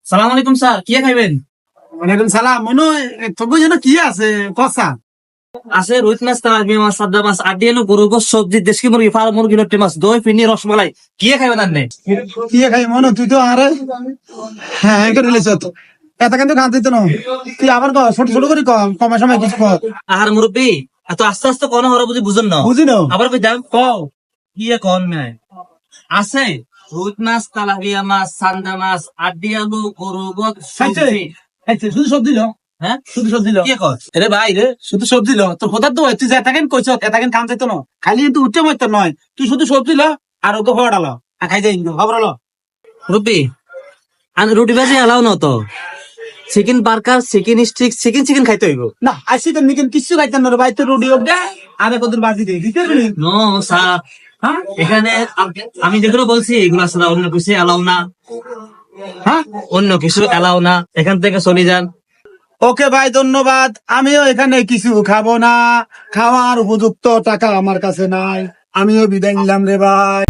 সালাম আলাইকুম স্যার, কি খাইবেন? ওয়ালাইকুম সালাম। মনে তবু যেন কি আছে কষা আছে রুই মাছ, তারামি মাছ, সাদা মাছ, আডিয়ানো, গরু গোস, সবজি, দেশি মুরগি, ফার্ম মুরগি, লট্টি মাছ, দই, ফিনি, রসমালাই, কি খাইবেন আপনি? কি খাই মনে তুই তো আরে হ্যাঁ এটা রিলিজ হতো এটা কিন্তু খান দিত না। তুই আবার ছোট ছোট করে কমে সময় কিছু কর আহার মুরব্বী, এত আস্তে আস্তে কোন হরা বুঝি বুঝুন না। বুঝি না আবার কইতাম কও কি কোন নাই আছে রুই মাছ, তালাপিয়া মাছ, সান্দা মাছ, আডিয়ানো, গরু গোস, সবজি। শুধু সবজি লো। হ্যাঁ, শুধু সবজি লো। কি কর? রে ভাই রে শুধু সবজি লো তোর কথা তো তুই যে এটাকেন কইছ এটাকেন খান দিত না খালি কিন্তু উচ্চ মত নয় তুই শুধু সবজি লো আর ওকে হওয়া ডালো আর খাই যাই খবর হলো মুরব্বী, আমি রুটি ভাজি এলাও না তো। Chicken burger, chicken stick, chicken chicken খাইতে হইব। না আসি তো নিকেন কিছু খাইতেন না রে ভাই তোর রুটি হোক দে আরে কত বাজি দে দিতে পারবি নো স্যার, হ্যাঁ এখানে আমি যেগুলো বলছি এগুলো ছাড়া অন্য কিছু এলাও না। হ্যাঁ অন্য কিছু এলাও না, এখান থেকে চলে যান। ওকে ভাই ধন্যবাদ আমিও এখানে কিছু খাবো না খাওয়ার উপযুক্ত টাকা আমার কাছে নাই আমিও বিদায় নিলাম রে ভাই।